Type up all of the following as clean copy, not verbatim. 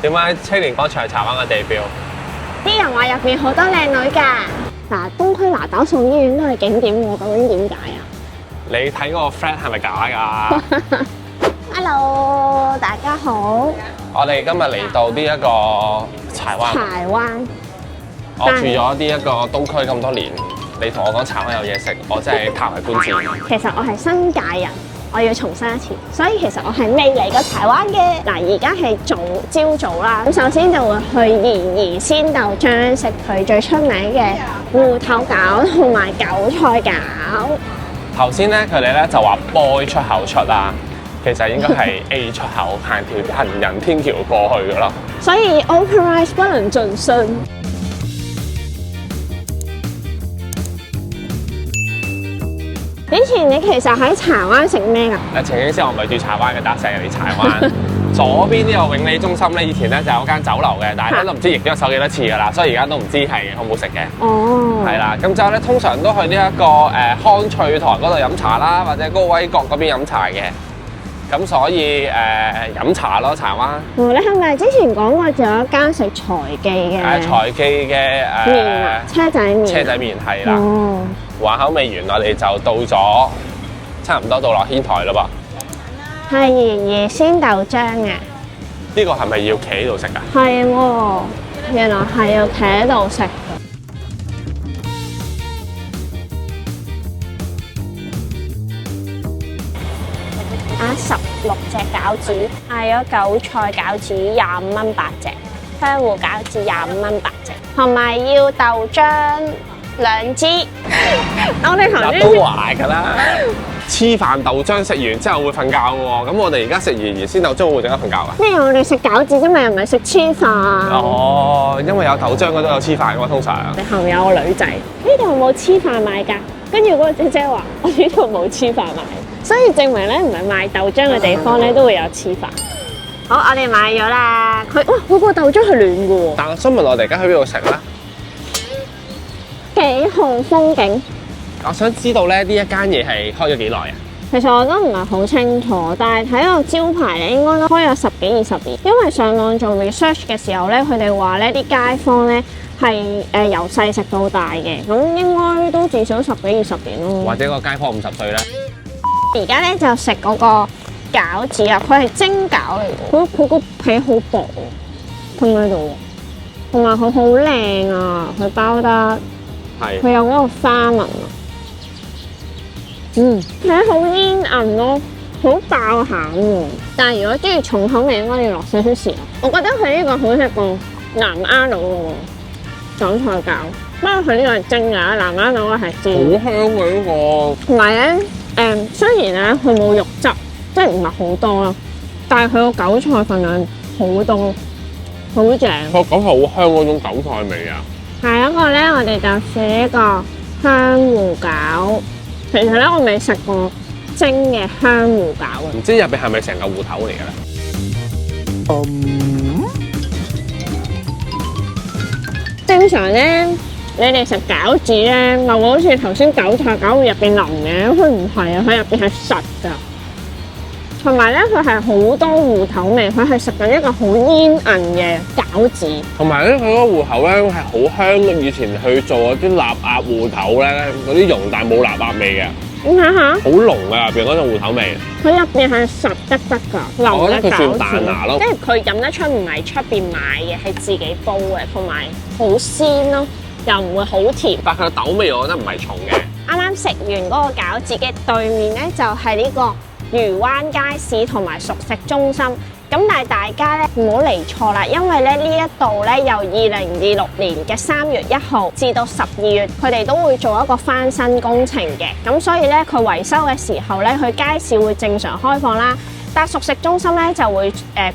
點解青年廣場係柴灣嘅地標？啲人話入邊好多靚女㗎。嗱，東區拿打素醫院都係景點喎，究竟點解啊？你睇嗰個 flat 係咪假㗎？ Hello， 大家好。我哋今日嚟到呢一個柴灣。柴灣。我住咗呢一個東區咁多年，你同我講柴灣有嘢食，我真係嘆為觀止。其實我係新界人，我要重申一次，所以其實我係未嚟過柴灣嘅。嗱，而家係朝早啦，咁首先就會去怡怡鮮豆漿食佢最出名嘅芋頭餃同埋韭菜餃。頭先咧，佢哋咧就話 boy 出口出啦，其實應該係 A 出口，行條行人天橋過去噶咯。所以 open rice 不能盡信。以前你其實喺柴灣食咩㗎？曾經先我唔係住柴灣嘅，但係成日嚟柴灣。左邊呢個永利中心咧，以前咧就有間酒樓嘅，但係咧都唔知譯咗手幾多次㗎啦，所以而家都唔知係好唔好食嘅。哦，係啦，咁之後咧通常都去呢一個康翠台嗰度飲茶啦，或者高威閣嗰邊飲茶嘅。咁所以飲茶咯，柴灣。哦，你係咪之前講過仲有一間食財記嘅？財記嘅麵啊，車仔麵。車仔麵係啦。哦。話口未完，我哋就到咗，差唔多到落軒台啦噃。係怡怡鮮豆漿啊！呢個係咪要企喺度食㗎？係喎，原來係要企喺度食。16隻餃子，嗌咗韭菜餃子25蚊8隻，香芋餃子25蚊8隻，同埋要豆漿2支。我哋頭先都話㗎啦，黐飯豆漿食完之後會瞓覺喎。咁我哋而家食怡怡鮮豆漿會陣間瞓覺㗎？咩？我哋食餃子啫嘛，又唔係食黐飯。哦，因為有豆漿嗰度有黐飯㗎嘛，通常。你後面有個女仔，呢度冇黐飯賣㗎。跟住嗰個姐姐話：我呢度冇黐飯賣。所以證明咧，唔係賣豆漿嘅地方咧，都會有黐飯。好，我哋買咗啦。佢嗰個豆漿係暖嘅喎。但我想問我哋而家去邊度食咧？幾號風景？我想知道咧，呢一間嘢係開咗幾耐啊？其實我都唔係好清楚，但係睇個招牌咧，應該都開咗10幾20年。因為上網做 research 嘅時候咧，佢哋話咧啲街坊咧係由細食到大嘅，咁應該都至少10幾20年咯。或者個街坊50歲咧？而家咧就食嗰個餃子啊，佢係蒸餃嚟嘅，佢個皮好薄喎，拼喺度，同埋佢好靚啊，佢包得係，佢有嗰個花紋啊，皮好煙韌咯，好爆餡喎。但係如果中意重口味，應該要落少少豉油。我覺得佢呢個好食過南丫島嘅喎，韭菜餃，不過佢呢個係蒸嘅，南丫島嘅係煎。好香嘅呢個。同埋咧。雖然咧佢冇肉汁，即係唔係好多啦，但係佢個韭菜份量好多，好正。個韭菜好香嗰種韭菜味啊！下一個咧，我哋就試呢個香芋餃。其實咧，我未食過蒸嘅香芋餃啊！唔知入邊係咪成嚿芋頭嚟㗎咧？正常咧。你哋食餃子咧，咪會好似頭先韭菜餃會入邊腍嘅，佢唔係啊，佢入邊係實㗎。同埋咧，佢係好多芋頭味，佢係食緊一個好煙韌嘅餃子。同埋咧，佢嗰個芋頭咧係好香，以前去做嗰啲臘鴨芋頭咧，嗰啲蓉但冇臘鴨味嘅。你睇下，好濃啊入邊嗰種芋頭味。佢入邊係實得㗎，腍嘅餃子。即係佢飲得出唔係出邊買嘅，係自己煲嘅，同埋好鮮咯。又唔會好甜，但佢嘅豆味我覺得唔係重嘅。啱啱食完嗰個餃子嘅對面咧，就係呢個漁灣街市同埋熟食中心。咁但係大家咧唔好嚟錯啦，因為咧呢一度咧由2026年嘅3月1號至到12月，佢哋都會做一個翻新工程嘅。咁所以咧佢維修嘅時候咧，佢街市會正常開放啦，但係熟食中心咧就會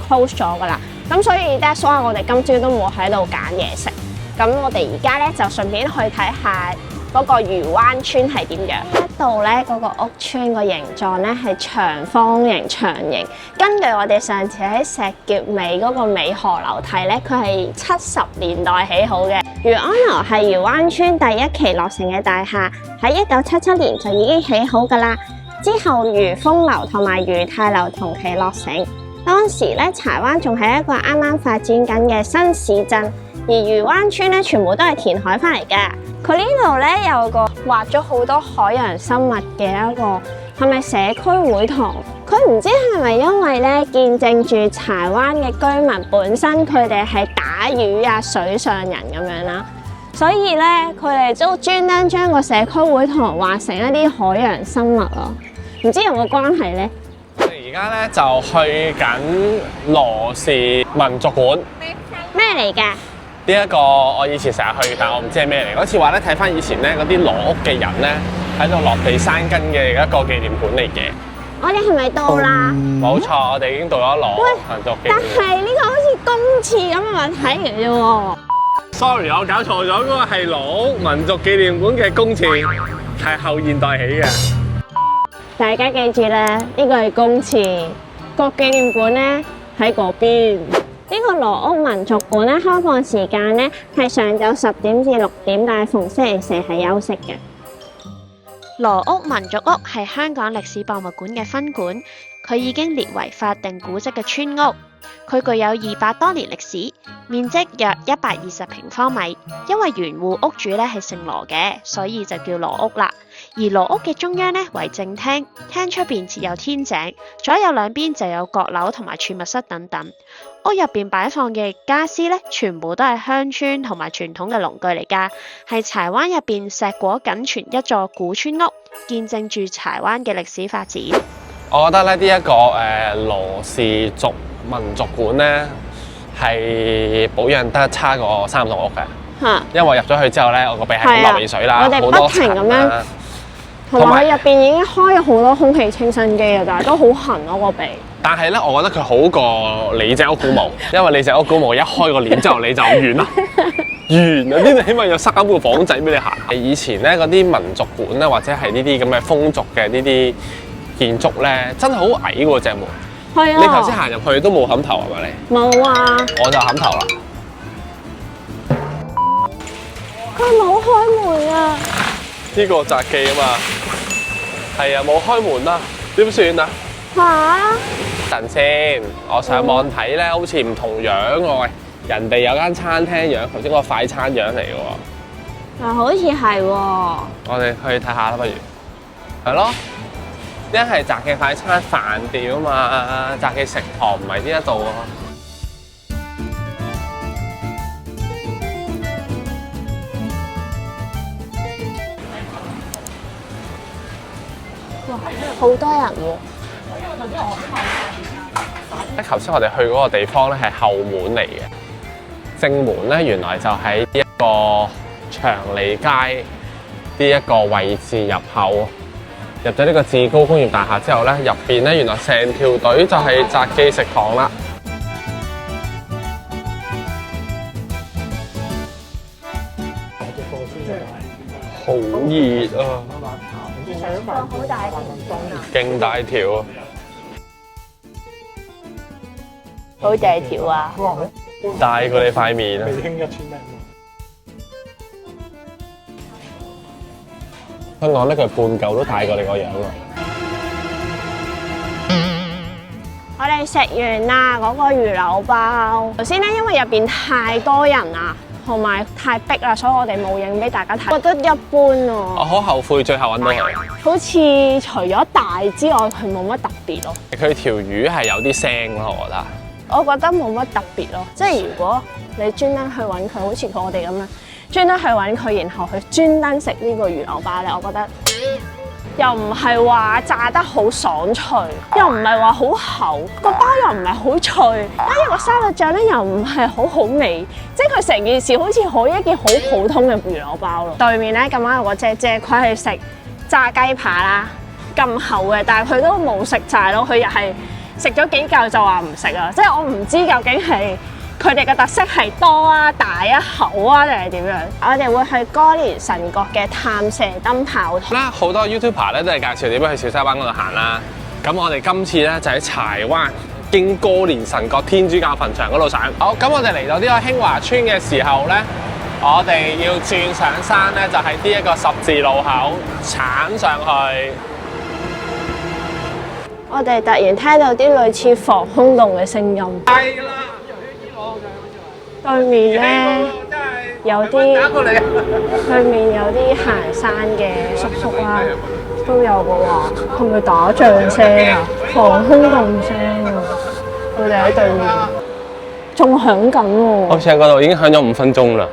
close 咗噶啦。咁所以咧，所以我哋今朝都冇喺度揀嘢食。咁我哋而家咧就順便去睇下嗰個漁灣村係點樣。呢度咧嗰個屋村個形狀咧係長方形長形。根據我哋上次喺石硤尾嗰個美河樓睇咧，佢係70年代起好嘅。漁安樓係漁灣村第一期落成嘅大廈，喺1977年就已經起好㗎啦。之後漁豐樓同埋漁泰樓同期落成。當時咧，柴灣仲係一個啱啱發展緊嘅新市鎮，而漁灣村咧全部都係填海翻嚟嘅。佢呢度咧有個畫咗好多海洋生物嘅一個係咪社區會堂？佢唔知係咪因為咧見證住柴灣嘅居民本身佢哋係打魚啊水上人咁樣啦，所以咧佢哋都專登將個社區會堂畫成一啲海洋生物咯。唔知有冇關係咧？我哋而家咧就去緊羅氏民族館。咩嚟㗎？呢一個我以前成日去，但我唔知係咩嚟。嗰次話咧睇翻以前咧嗰啲攞屋嘅人咧喺度落地生根嘅一個紀念館嚟嘅。我哋係咪到啦？冇錯，我哋已經到咗羅民族紀念館。但係呢個好似公廁咁嘅物體嚟啫喎。Sorry， 我搞錯咗，嗰個係羅民族紀念館嘅公廁，係後現代起嘅。大家記住啦，呢個係公廁，個紀念館咧喺嗰邊。呢個羅屋民族館咧開放時間咧係上晝10點至6點，但係逢星期四係休息嘅。羅屋民族屋係香港歷史博物館嘅分館，佢已經列為法定古蹟嘅村屋。佢具有200多年歷史，面積約120平方米。因為原戶屋主咧係姓羅嘅，所以就叫羅屋啦。而羅屋嘅中央咧為正廳，廳出邊設有天井，左右兩邊就有閣樓同埋儲物室等等。屋入邊擺放嘅家私咧，全部都係鄉村同埋傳統嘅農具嚟㗎，係柴灣入邊碩果僅存一座古村屋，見證住柴灣嘅歷史發展。我覺得咧呢一個羅氏族民族館咧係保養得差過三棟屋嘅，因為入咗去之後咧，我個鼻係好流鼻水啦，我哋不停咁樣。同埋佢入邊已經開咗好多空氣清新機啊，但係都好痕咯個鼻。但係咧，我覺得佢好過你隻屋古墓，因為你隻屋古墓一開個簾之後你就完啦，完啊！呢度起碼有3個房仔俾你行。以前咧嗰啲民族館咧，或者係呢啲咁嘅風俗嘅呢啲建築咧，真係好矮喎隻門。係啊！你頭先行入去都冇冚頭係咪你？冇啊！我就冚頭啦。佢冇開門啊！呢個雜技啊嘛，係啊，冇開門啦，點算啊？等先，我上網睇咧，好似唔同樣喎。喂，人哋有間餐廳樣，頭先嗰個快餐樣嚟嘅喎。好似係喎。我哋去睇下啦，不如。係咯，一係雜記快餐飯店啊嘛，雜記食堂唔係呢一度啊。哇，好多人喎！頭先我哋去嗰個地方咧係後門嚟嘅，正門咧原來就喺呢一個長利街呢一個位置入口。入咗呢個志高工業大廈之後咧，入邊咧原來成條隊就係雜記食堂啦。好熱啊！好大條，勁大條啊！好大條啊！大過你塊面啊！香港呢，佢半嚿都大過你個樣啊！我哋食完啦嗰個魚柳包。頭先咧，因為入邊太多人啊，同埋太逼啦，所以我哋冇影俾大家睇，覺得一般喎。我好後悔最後揾到佢。好似除咗大之外，佢冇乜特別咯。佢條魚係有啲腥咯，我覺得。我覺得冇乜特別咯，即係如果你專登去揾佢，好似我哋咁樣專登去揾佢，然後去專登食呢個魚柳包咧，我覺得又唔係話炸得好爽脆，又唔係話好厚，個包又唔係好脆，加一個沙律醬咧又唔係好好味，即係佢成件事好似一件好普通嘅魚柳包咯。對面咧咁啱有個姐姐，佢係食炸雞扒啦，咁厚嘅，但係佢都冇食晒咯，佢又係食咗幾嚿就話唔食啊！即係我唔知究竟係佢哋嘅特色係多啊、大啊、厚啊，定係點樣？我哋會去歌連臣角嘅探蛇燈泡台啦，好多 YouTuber 咧都係介紹點樣去小西灣嗰度行啦。咁我哋今次咧就喺柴灣經歌連臣角天主教墳場嗰度上。好，咁我哋嚟到呢個興華村嘅時候咧，我哋要轉上山咧，就係呢一個十字路口鏟上去。我哋突然聽到啲類似防空洞嘅聲音。係啦，對面咧有啲，對面有啲行山嘅叔叔啦，都有個話係咪打仗聲啊？防空洞聲啊！佢哋喺對面，仲響緊喎。好似喺嗰度已經響咗5分鐘啦。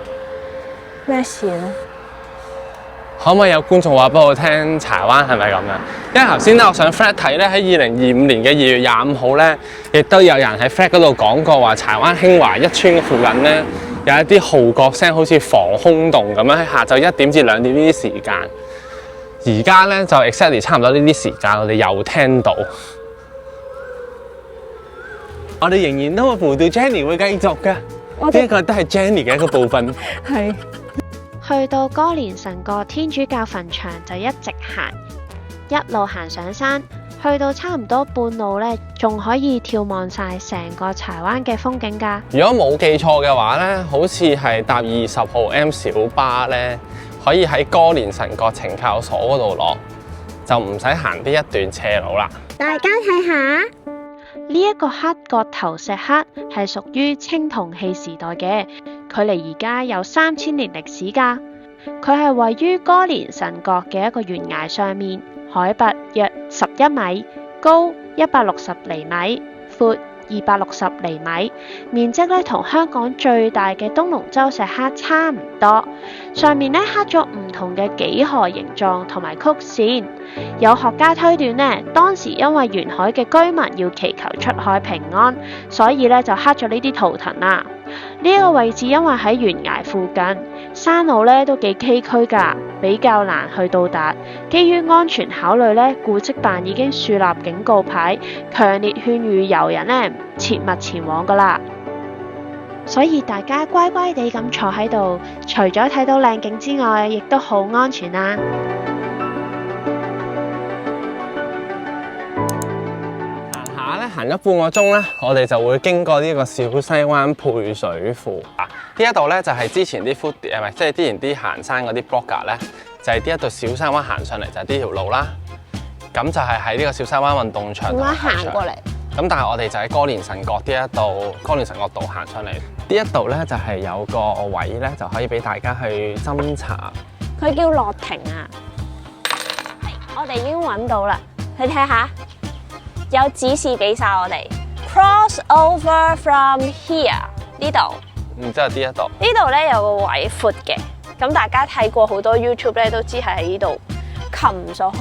咩事咧？可唔可以有觀眾話俾我聽，柴灣係咪咁樣？因為頭先咧，我上 Flat 睇咧，喺2025年嘅2月25號咧，亦都有人喺 Flat 嗰度講過話，柴灣興華一村附近咧有一啲號角聲，好似防空洞咁樣，喺下晝1點至2點呢啲時間。而家咧就 exactly 差唔多呢啲時間，我哋又聽到。我哋仍然都會輔導 Jenny 會繼續嘅，呢一個都係 Jenny 嘅一個部分。係。去到哥連臣角天主教墳場就一直行，一路行上山，去到差唔多半路呢，仲可以眺望晒成個柴灣嘅風景㗎。如果冇記錯嘅話呢，好似係搭20號 M 小巴呢，可以喺哥連臣角懲教所嗰度落，就唔使行呢一段斜路啦。大家睇下。呢一個黑角頭石刻係屬於青銅器時代嘅，距離而家有3000年歷史㗎。佢係位於哥連臣角嘅一個懸崖上面，海拔約11米，高160厘米，闊260厘米，面積咧同香港最大嘅東龍洲石刻差唔多。上面咧刻咗唔同嘅幾何形狀同埋曲線。有學家推斷呢，當時因為沿海嘅居民要祈求出海平安，所以咧就刻咗呢啲圖騰啦。呢一個位置因為喺懸崖附近，山路咧都幾崎嶇㗎，比較難去到達。基於安全考慮咧，古蹟辦已經樹立警告牌，強烈勸喻遊人呢切勿前往㗎啦。所以大家乖乖地咁坐喺度，除咗睇到靚景之外，亦都好安全啦。行咗半個鐘咧，我哋就會經過呢個小西灣配水庫啊！呢一度咧就係之前啲 foodie 唔係，即係之前啲行山嗰啲 blogger 咧，就係呢一度小西灣行上嚟就係呢條路啦。咁就係喺呢個小西灣運動場度行過嚟。咁但係我哋就喺哥連臣角呢一度，哥連臣角道行上嚟。呢一度咧就係有個位咧，就可以俾大家去斟茶。佢叫樂亭啊！我哋已經揾到啦，你睇下。有指示俾晒我哋 ，cross over from here 呢度。然之後呢一度。呢度咧有個位闊嘅，咁大家睇過好多 YouTube 咧都知係喺呢度擒上去。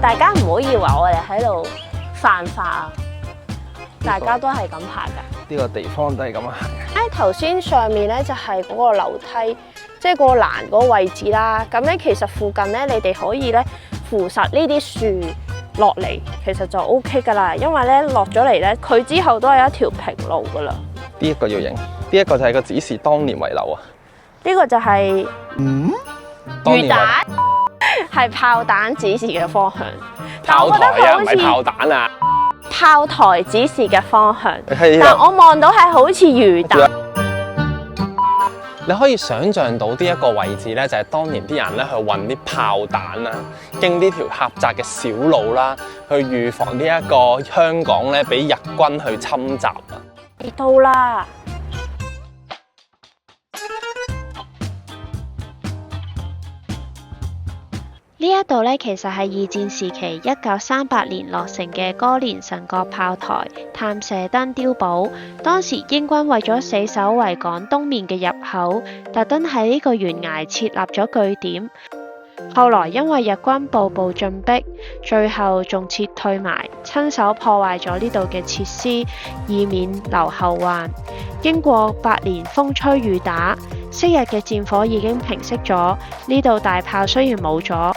大家唔好以為我哋喺度犯法啊！大家都係咁爬㗎。呢個地方都係咁行嘅。頭先上面咧就係嗰個樓梯。即係個欄嗰個位置啦，咁咧其實附近咧，你哋可以咧扶實呢啲樹落嚟，其實就 OK 噶啦。因為咧落咗嚟咧，佢之後都係一條平路噶啦。呢一個要影，呢一個就係個指示當年遺留啊。呢個就係魚蛋，係炮彈指示嘅方向。炮台啊，唔係炮彈啊。炮台指示嘅方向，但我望到係好似魚蛋。你可以想像到呢一個位置咧，就係當年啲人咧去運啲炮彈啦，經呢條狹窄嘅小路啦，去預防呢一個香港咧俾日軍去侵襲啊！嚟到啦！呢一度咧，其實係二戰時期1938年落成嘅哥連臣角炮台探射燈碉堡。當時英軍為咗死守維港東面嘅入口，特登喺呢個懸崖設立咗據點。後來因為日軍步步進逼，最後仲撤退埋，親手破壞咗呢度嘅設施，以免留後患。經過8年風吹雨打，昔日嘅戰火已經平息咗，呢度大炮雖然冇咗，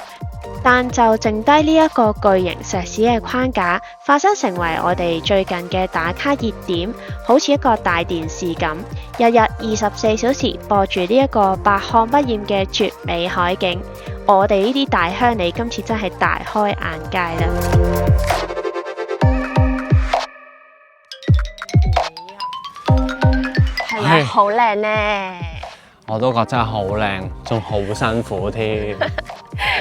但就剩低呢一個巨型石屎嘅框架，化身成為我哋最近嘅打卡熱點，好似一個大電視咁，日日24小時播住呢一個百看不厭嘅絕美海景。我哋呢啲大鄉里今次真係大開眼界啦！係啊，好靚呢！我都覺得真係好靚，仲好辛苦添。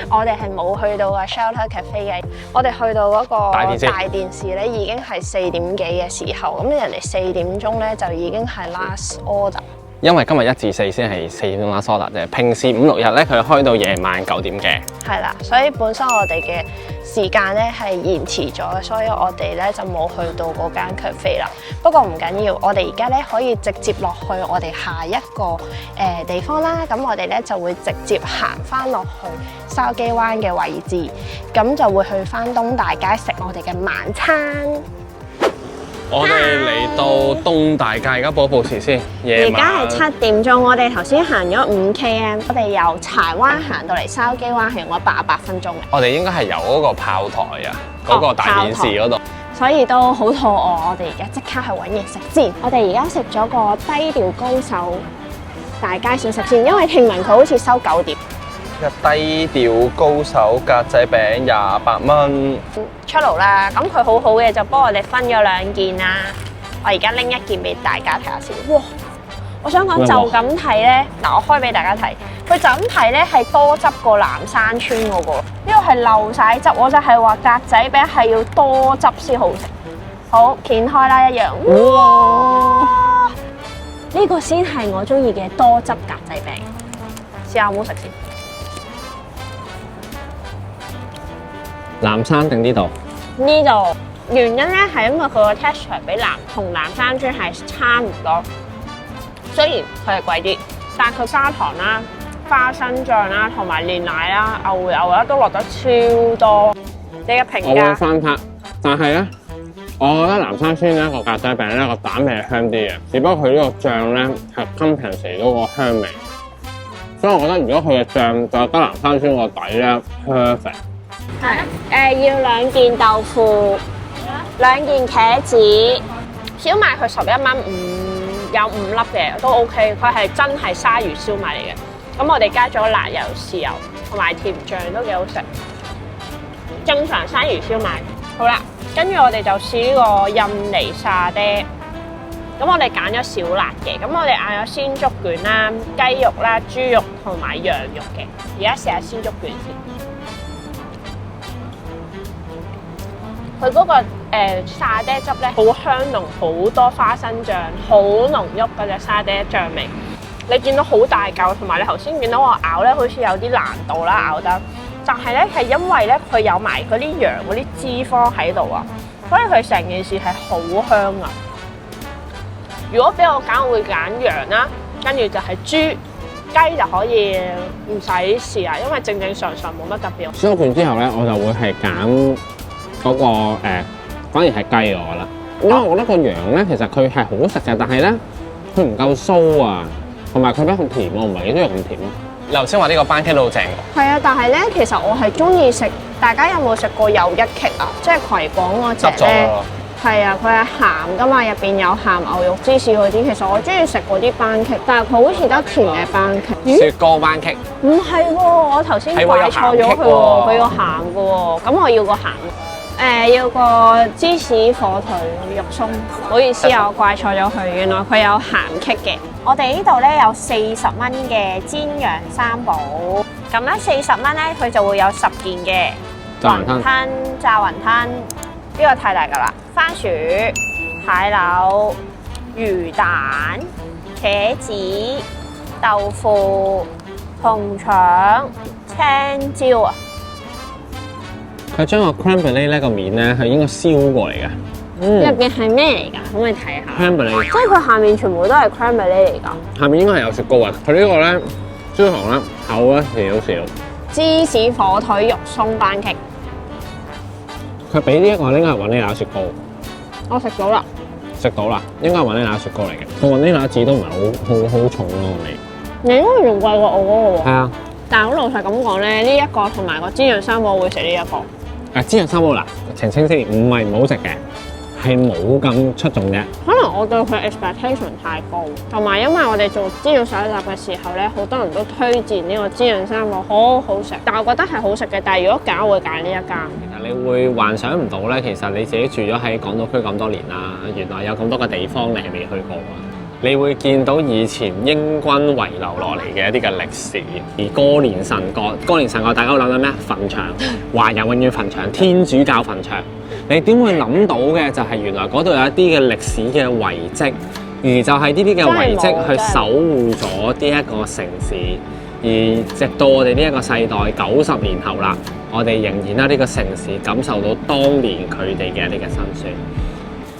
我哋係冇去到個 Shelter Cafe 嘅，我哋去到嗰個大電視咧已經係4點幾嘅時候，咁人哋4點鐘咧就已經係 last order。因為今日1至4先係4點鐘 last order啫，平時5、6日咧佢開到夜晚9點嘅。係啦，所以本身我哋嘅時間咧係延遲咗，所以我哋咧就冇去到嗰間 cafe 啦。不過唔緊要，我哋而家咧可以直接落去我哋下一個地方啦。咁我哋咧就會直接行翻落去筲箕灣嘅位置，咁就會去翻東大街食我哋嘅晚餐。我哋嚟到東大街，而家報時先。而家係7點鐘，我哋頭先行咗5 km， 我哋由柴灣行到嚟筲箕灣係用咗88分鐘嘅。我哋應該係由嗰個炮台啊，嗰個大電視嗰度。所以都好肚餓，我哋而家即刻去揾嘢食先。我哋而家食咗個低調高手大街小食先，因為聽聞佢好似收9點。低調高手格仔餅28蚊。出爐啦，咁佢好好嘅就幫我哋分咗2件啦。我而家拎1件俾大家睇下先。哇！我想講就咁睇咧，嗱我開俾大家睇，佢就咁睇咧係多汁過南山村嗰個，呢個係漏晒汁，我就係話格仔餅係要多汁先好食。好，掀開啦一樣。哇！呢個先係我中意嘅多汁格仔餅，試下好唔好食先。南山定呢度？呢度原因咧係因為佢個 texture 比同南山村係差唔多，雖然佢係貴啲，但佢砂糖啦、花生醬啦、同埋煉奶啦、牛啦都落得超多。你嘅評價？我會翻拍，但係咧，我覺得南山村咧個格仔餅咧個蛋味係香啲嘅，只不過佢呢個醬咧係跟平時嗰個香味，所以我覺得如果佢嘅醬再加南山村個底咧 perfect。要2件豆腐，2件茄子，燒賣佢11蚊，有5粒嘅都 OK， 佢係真係鯊魚燒賣嚟嘅。咁我哋加咗辣油、豉油同埋甜醬都幾好食。正常鯊魚燒賣，好啦，跟住我哋就試呢個印尼沙爹。咁我哋揀咗小辣嘅，咁我哋嗌咗鮮竹卷啦、雞肉啦、豬肉同埋羊肉嘅。而家試下鮮竹卷先。佢嗰個沙爹汁咧好香濃，好多花生醬，好濃郁嗰隻沙爹醬味。你見到好大嚿，同埋你頭先見到我咬咧，好似有啲難度啦咬得。但係咧係因為咧佢有埋嗰啲羊嗰啲脂肪喺度啊，所以佢成件事係好香啊！如果俾我揀，我會揀羊啦，跟住就係豬。雞就可以唔使試啊，因為正常冇乜特別。燒完之後咧，我就會係揀嗰個反而係雞我覺得，因為我覺得個羊咧其實佢係好食嘅，但係咧佢唔夠酥啊，同埋佢比較甜，我唔係幾中意咁甜咯。你頭先話呢個班戟都好正喎。係啊，但係咧其實我係中意食，大家有冇食過又一棘啊？即係葵廣嗰隻咧。係啊，佢係鹹噶嘛，入邊有鹹牛肉芝士嗰啲。其實我中意食嗰啲班戟，但係佢好似得甜嘅班戟。雪糕班戟？唔係喎，我頭先怪錯咗佢喎，佢個鹹嘅喎。咁我要個鹹，要個芝士火腿肉鬆。唔好意思啊，我怪錯咗佢，原來佢有鹹棘嘅。我哋呢度咧有40蚊嘅煎羊三寶，咁咧40蚊咧佢就會有10件嘅雲吞、炸雲吞。呢個太大㗎啦！番薯、蟹柳、魚蛋、茄子、豆腐、紅腸、青椒啊！佢將個 crème brûlée 呢個面咧，係應該燒過嚟嘅。入邊係咩嚟㗎？可唔可以睇下 crème brûlée，即係佢下面全部都係 crème brûlée嚟㗎。下面應該係有雪糕啊！佢呢個咧焦糖咧厚咗少少。芝士火腿肉鬆班戟。佢俾呢一個應該係雲呢拿雪糕。我食到啦，應該係雲呢拿雪糕嚟嘅。個雲呢拿字都唔係好重咯個味。你應該仲貴過我嗰個喎。係啊，但係好老實咁講咧，呢一個同埋個煎羊三寶會食呢一個。煎羊三寶嗱，澄清先，唔係唔好食嘅，係冇咁出眾嘅。可能我對佢 expectation 太高，同埋因為我哋做資料搜集嘅時候咧，好多人都推薦呢個煎羊三寶好好食，但係我覺得係好食嘅。但係如果揀，我會揀呢一間。其實你會幻想唔到咧，其實你自己住咗喺港島區咁多年啦，原來有咁多個地方你係未去過啊！你會見到以前英軍遺留落嚟嘅一啲嘅歷史。而哥連臣角大家會諗到咩？墳場，華人永遠墳場，天主教墳場。你點會諗到嘅就係原來嗰度有一啲嘅歷史嘅遺跡，而就係呢啲嘅遺跡去守護咗呢一個城市。而直到我哋呢一個世代90年後啦，我哋仍然喺呢個城市感受到當年佢哋嘅一啲嘅辛酸。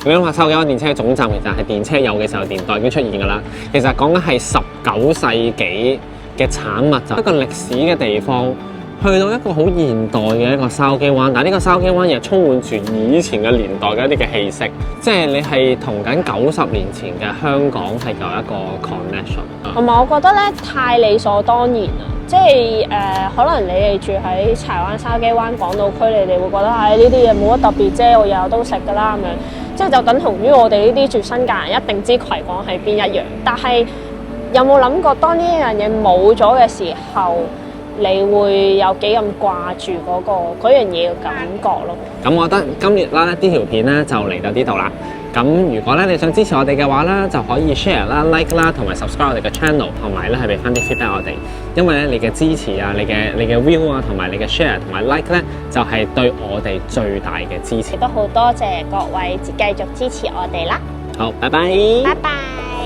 你諗下，筲箕灣電車嘅總站其實係電車有嘅時候，年代已經出現㗎啦。其實講緊係19世紀嘅產物，就一個歷史嘅地方，去到一個好現代嘅一個筲箕灣。但係呢個筲箕灣又充滿住以前嘅年代嘅一啲嘅氣息，即係你係同緊90年前嘅香港係有一個 connection。同埋我覺得咧太理所當然啦，即係可能你哋住喺柴灣、筲箕灣、港島區，你哋會覺得呢啲嘢冇乜特別啫，我日日都食㗎啦咁樣，即係就等同於我哋呢啲住新界人一定知葵廣喺邊一樣。但係有冇諗過，當呢樣嘢冇咗嘅時候，你會有幾咁掛住嗰樣嘢嘅感覺咯？咁我覺得今日啦呢條片咧就嚟到呢度啦。咁如果咧你想支持我哋嘅話咧，就可以 share 啦、like 啦，同埋 subscribe 我哋嘅 channel， 同埋咧係俾翻啲 feedback 我哋。因為咧你嘅支持啊、你嘅 view 啊，同埋你嘅 share 同埋 like 咧，就係對我哋最大嘅支持。都好多謝各位繼續支持我哋啦。好，拜拜。拜拜。